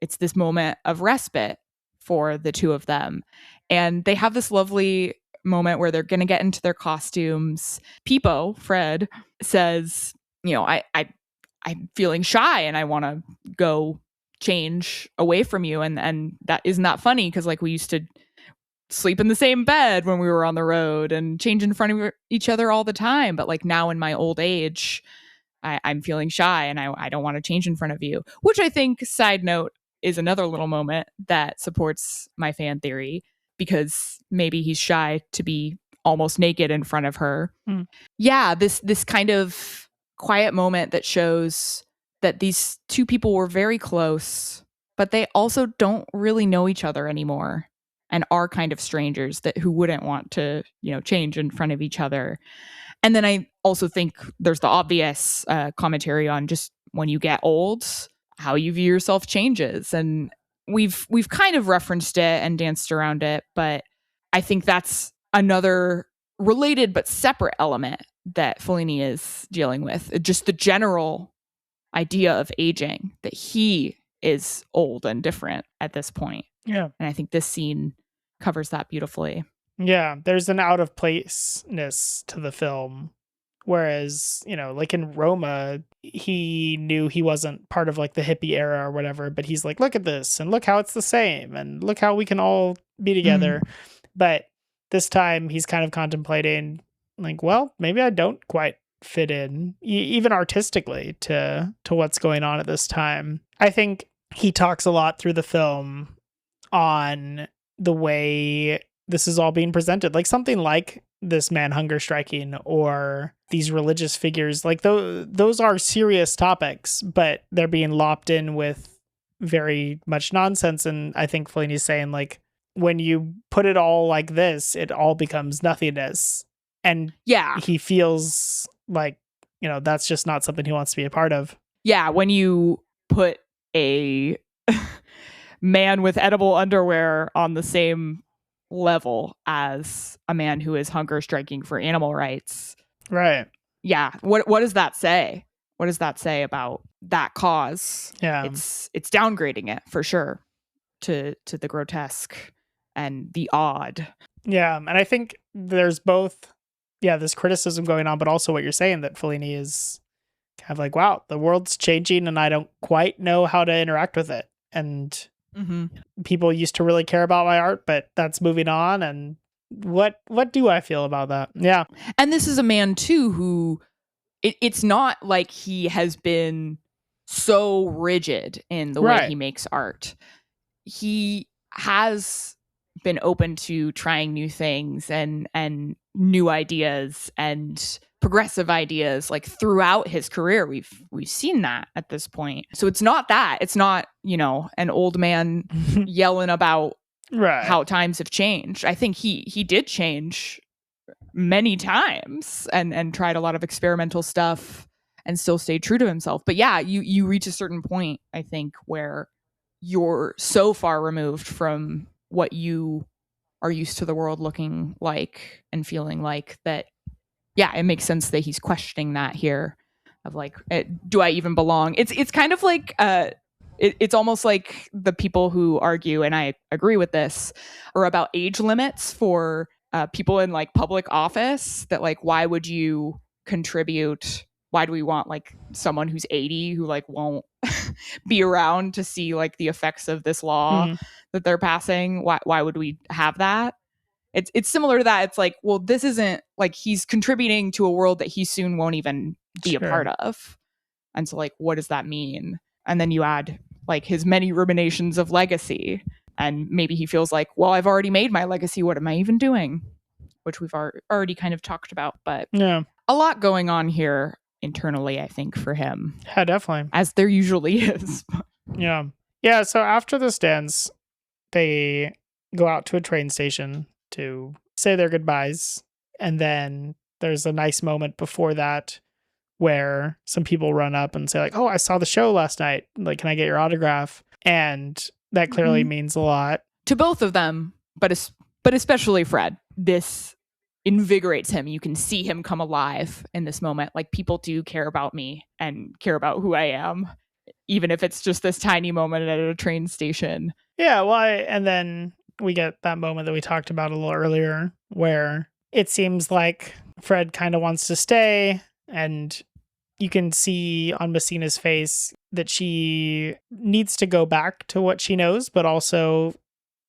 it's this moment of respite for the two of them. And they have this lovely moment where they're going to get into their costumes. Peepo, Fred, says, I I'm feeling shy and I want to go change away from you. And that isn't that funny because like we used to sleep in the same bed when we were on the road and change in front of each other all the time. But like now in my old age, I'm feeling shy and I don't want to change in front of you, which I think, side note, is another little moment that supports my fan theory because maybe he's shy to be almost naked in front of her. Yeah, this kind of quiet moment that shows that these two people were very close, but they also don't really know each other anymore and are kind of strangers that who wouldn't want to, change in front of each other. And then I also think there's the obvious commentary on just when you get old, how you view yourself changes. And we've kind of referenced it and danced around it, but I think that's another related but separate element that Fellini is dealing with. Just the general idea of aging, that he is old and different at this point. Yeah. And I think this scene covers that beautifully. Yeah, there's an out of placeness to the film. Whereas, like in Roma, he knew he wasn't part of like the hippie era or whatever, but he's like, look at this and look how it's the same and look how we can all be together. But this time he's kind of contemplating like, well, maybe I don't quite fit in, even artistically, to what's going on at this time. I think he talks a lot through the film on the way this is all being presented, like something like this man hunger striking or these religious figures. Like those are serious topics, but they're being lopped in with very much nonsense. And I think Fellini's saying like, when you put it all like this, it all becomes nothingness. And yeah, he feels like, that's just not something he wants to be a part of. Yeah, when you put a man with edible underwear on the same level as a man who is hunger striking for animal rights. Right. Yeah. What does that say? What does that say about that cause? Yeah. It's downgrading it for sure to the grotesque and the odd. Yeah. And I think there's both, this criticism going on, but also what you're saying, that Fellini is kind of like, wow, the world's changing and I don't quite know how to interact with it. And people used to really care about my art, but that's moving on. And what do I feel about that? Yeah. And this is a man too who it's not like he has been so rigid in the way he makes art. He has been open to trying new things and new ideas and progressive ideas like throughout his career. We've seen that at this point. So it's not an old man yelling about how times have changed. I think he did change many times and tried a lot of experimental stuff and still stayed true to himself. But yeah, you reach a certain point, I think, where you're so far removed from what you are used to the world looking like and feeling like that. Yeah, it makes sense that he's questioning that here of like, do I even belong? It's kind of like, it's almost like the people who argue, and I agree with this, are about age limits for people in like public office, that like, why would you contribute? Why do we want like someone who's 80 who like won't be around to see like the effects of this law that they're passing? Why would we have that? It's similar to that. It's like, well, this isn't like he's contributing to a world that he soon won't even be a part of. And so like, what does that mean? And then you add like his many ruminations of legacy. And maybe he feels like, well, I've already made my legacy. What am I even doing? Which we've already kind of talked about. But a lot going on here internally, I think, for him. Yeah, definitely. As there usually is. Yeah. Yeah, so after this dance, they go out to a train station to say their goodbyes. And then there's a nice moment before that where some people run up and say like, oh, I saw the show last night. Like, can I get your autograph? And that clearly means a lot to both of them, but especially Fred. This invigorates him. You can see him come alive in this moment. Like, people do care about me and care about who I am, even if it's just this tiny moment at a train station. Yeah, well, and then we get that moment that we talked about a little earlier where it seems like Fred kind of wants to stay, and you can see on Messina's face that she needs to go back to what she knows, but also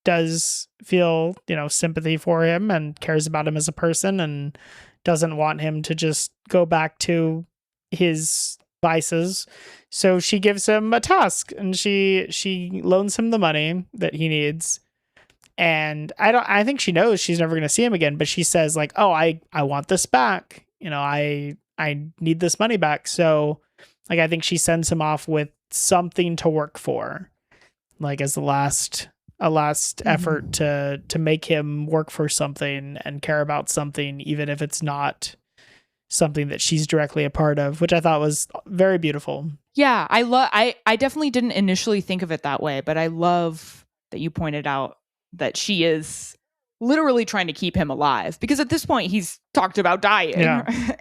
does feel, sympathy for him and cares about him as a person and doesn't want him to just go back to his vices. So she gives him a task and she loans him the money that he needs. And I think she knows she's never going to see him again, but she says like, "Oh, I want this back. I need this money back." So like, I think she sends him off with something to work for, like as a last effort to make him work for something and care about something, even if it's not something that she's directly a part of, which I thought was very beautiful. Yeah, I definitely didn't initially think of it that way, but I love that you pointed out that she is literally trying to keep him alive, because at this point he's talked about dying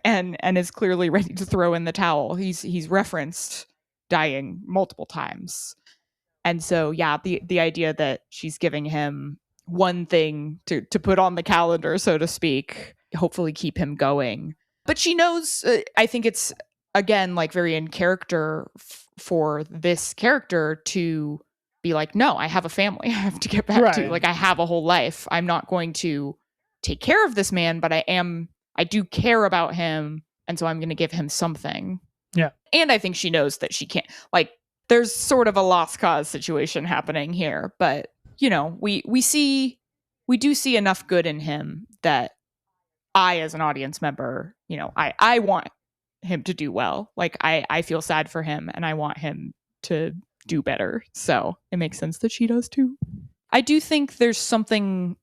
and is clearly ready to throw in the towel. He's referenced dying multiple times. And so, yeah, the idea that she's giving him one thing to put on the calendar, so to speak, hopefully keep him going. But she knows, I think it's, again, like very in character for this character to be like, no, I have a family I have to get back to. Like, I have a whole life. I'm not going to take care of this man, but I do care about him. And so I'm going to give him something. Yeah. And I think she knows that she can't, like, there's sort of a lost cause situation happening here, but we do see enough good in him that I, as an audience member, I want him to do well. Like I feel sad for him and I want him to do better. So it makes sense that she does too. I do think there's something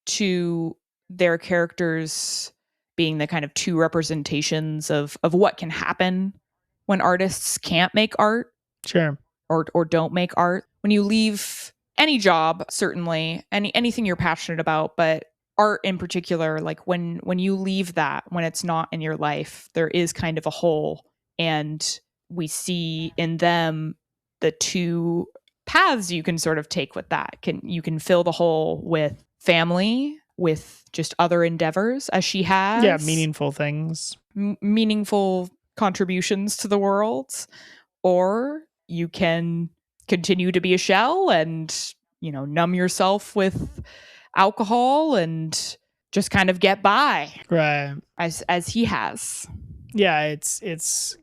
to their characters being the kind of two representations of what can happen when artists can't make art. Sure. Or don't make art. When you leave any job, certainly, anything you're passionate about, but art in particular, like when you leave that, when it's not in your life, there is kind of a hole. And we see in them the two paths you can sort of take with that. You can fill the hole with family, with just other endeavors, as she has. Yeah, meaningful things. Meaningful contributions to the world. Or you can continue to be a shell and, numb yourself with alcohol and just kind of get by. Right. As he has. Yeah, it's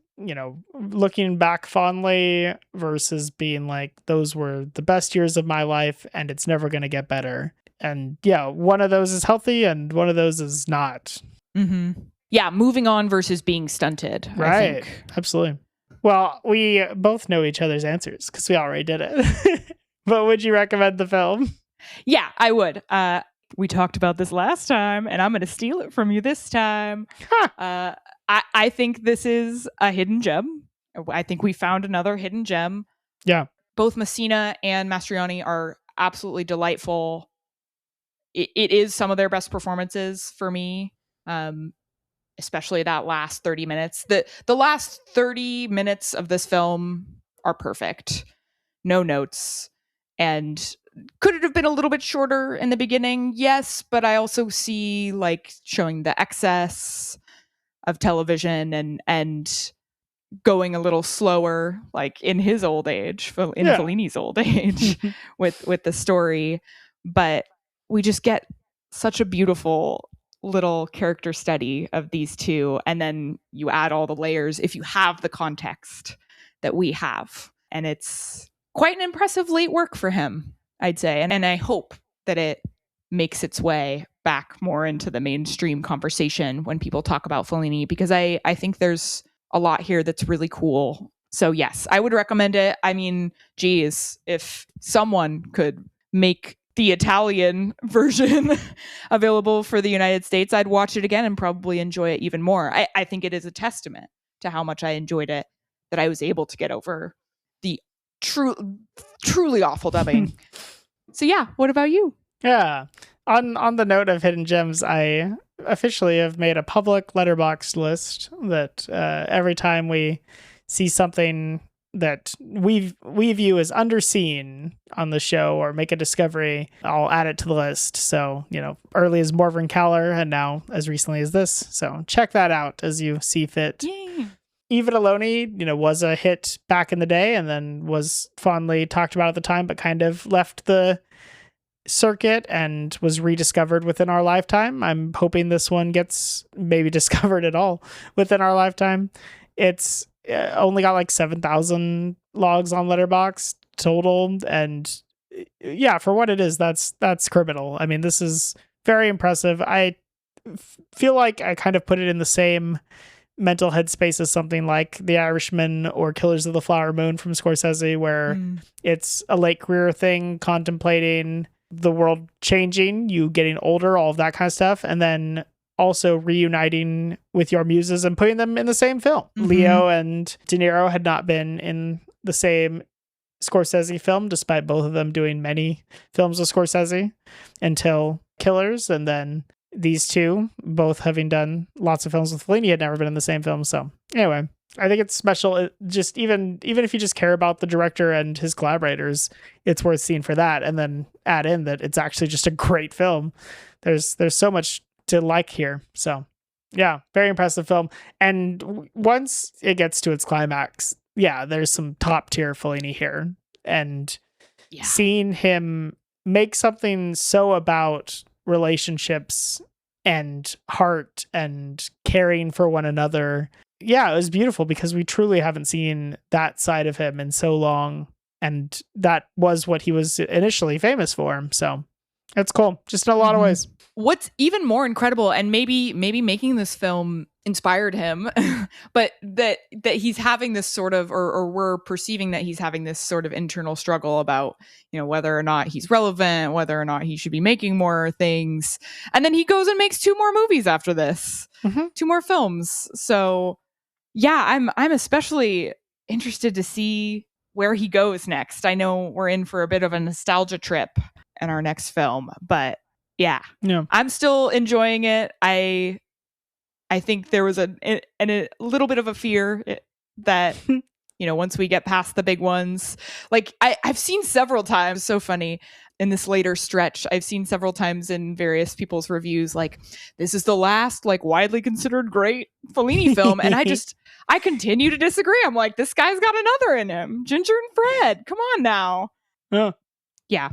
looking back fondly versus being like, those were the best years of my life and it's never going to get better. And yeah, one of those is healthy and one of those is not. Mm-hmm. Yeah, moving on versus being stunted. Right. I think. Absolutely. Well, we both know each other's answers because we already did it. But would you recommend the film? Yeah, I would. We talked about this last time, and I'm going to steal it from you this time. I think this is a hidden gem. I think we found another hidden gem. Yeah. Both Messina and Mastroianni are absolutely delightful. It is some of their best performances for me. Especially that last 30 minutes. The last 30 minutes of this film are perfect. No notes. And could it have been a little bit shorter in the beginning? Yes, but I also see like showing the excess of television and going a little slower, like in his old age, in Fellini's old age with the story. But we just get such a beautiful little character study of these two, and then you add all the layers if you have the context that we have, and it's quite an impressive late work for him, I'd say, and I hope that it makes its way back more into the mainstream conversation when people talk about Fellini, because I think there's a lot here that's really cool. So yes, I would recommend it. I mean, geez, if someone could make the Italian version available for the United States, I'd watch it again and probably enjoy it even more. I think it is a testament to how much I enjoyed it that I was able to get over the truly awful dubbing. So yeah, what about you? Yeah. On the note of hidden gems, I officially have made a public letterboxd list that every time we see something that we view as underseen on the show or make a discovery, I'll add it to the list. So, early as Morven Caller and now as recently as this. So check that out as you see fit. Yay. Eva Aloni, was a hit back in the day and then was fondly talked about at the time, but kind of left the circuit and was rediscovered within our lifetime. I'm hoping this one gets maybe discovered at all within our lifetime. It's only got like 7,000 logs on Letterboxd total, and yeah, for what it is, that's criminal. I mean, this is very impressive. I feel like I kind of put it in the same mental headspace as something like The Irishman or Killers of the Flower Moon from Scorsese, where it's a late career thing, contemplating the world changing, you getting older, all of that kind of stuff, and then also reuniting with your muses and putting them in the same film. Leo and De Niro had not been in the same Scorsese film, despite both of them doing many films with Scorsese until Killers, and then these two, both having done lots of films with Fellini, had never been in the same film. So anyway, I think it's special. It just even if you just care about the director and his collaborators, it's worth seeing for that. And then add in that it's actually just a great film. There's so much to like here. So yeah, very impressive film. And once it gets to its climax, yeah, there's some top tier Fellini here. And seeing him make something so about relationships and heart and caring for one another. Yeah, it was beautiful because we truly haven't seen that side of him in so long. And that was what he was initially famous for. So it's cool. Just in a lot of ways. What's even more incredible, and maybe making this film inspired him, but that he's having this sort of, or we're perceiving that he's having this sort of internal struggle about, whether or not he's relevant, whether or not he should be making more things. And then he goes and makes 2 more movies after this, 2 more films. So yeah, I'm especially interested to see where he goes next. I know we're in for a bit of a nostalgia trip in our next film, but yeah, I'm still enjoying it. I think there was a little bit of a fear that, once we get past the big ones, like I've seen several times, so funny, in this later stretch, I've seen several times in various people's reviews, like, this is the last, like, widely considered great Fellini film. And I continue to disagree. I'm like, this guy's got another in him. Ginger and Fred. Come on now. Yeah.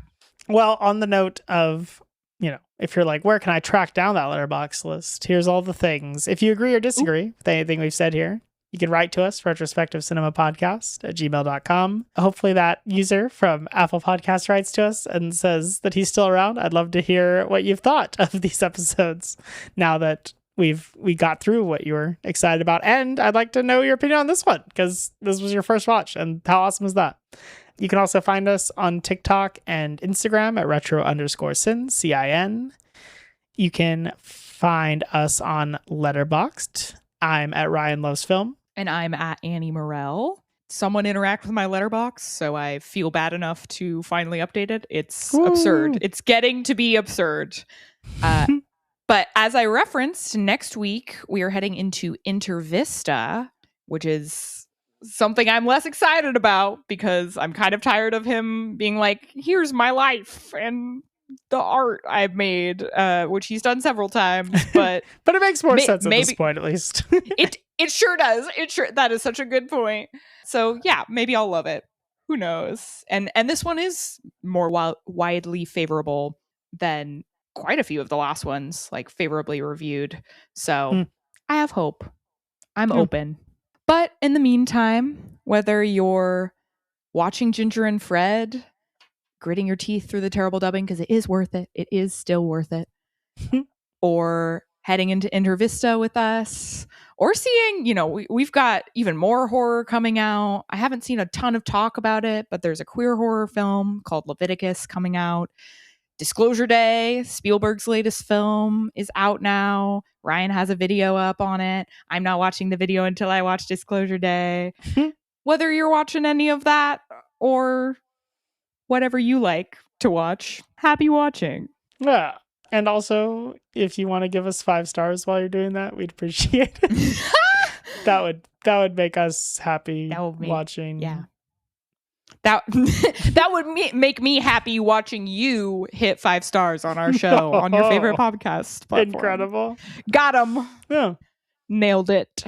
Well, on the note of, if you're like, where can I track down that Letterboxd list? Here's all the things. If you agree or disagree with anything we've said here, you can write to us, retrospectivecinemapodcast@gmail.com. Hopefully that user from Apple Podcasts writes to us and says that he's still around. I'd love to hear what you've thought of these episodes now that we got through what you were excited about. And I'd like to know your opinion on this one, because this was your first watch, and how awesome is that? You can also find us on TikTok and Instagram at retro_sin, CIN. You can find us on Letterboxd. I'm at Ryan Loves Film. And I'm at Annie Morell. Someone interact with my Letterboxd, so I feel bad enough to finally update it. It's absurd. It's getting to be absurd. But as I referenced, next week we are heading into Intervista, which is something I'm less excited about because I'm kind of tired of him being like, here's my life and the art I've made, which he's done several times, but but it makes more sense at this point, at least. it sure does. That is such a good point. So yeah, maybe I'll love it. Who knows? And this one is more widely favorable than quite a few of the last ones, like favorably reviewed. So I have hope. I'm open. But in the meantime, whether you're watching Ginger and Fred, gritting your teeth through the terrible dubbing, because it is worth it. It is still worth it. Or heading into Intervista with us, or seeing, we've got even more horror coming out. I haven't seen a ton of talk about it, but there's a queer horror film called Leviticus coming out. Disclosure Day, Spielberg's latest film, is out now. Ryan has a video up on it. I'm not watching the video until I watch Disclosure Day. Whether you're watching any of that or whatever you like to watch, happy watching. Yeah. And also, if you want to give us 5 stars while you're doing that, we'd appreciate it. That would make us happy watching. Yeah. That would make me happy watching you hit 5 stars on our show on your favorite podcast platform. Incredible. Got him. Yeah. Nailed it.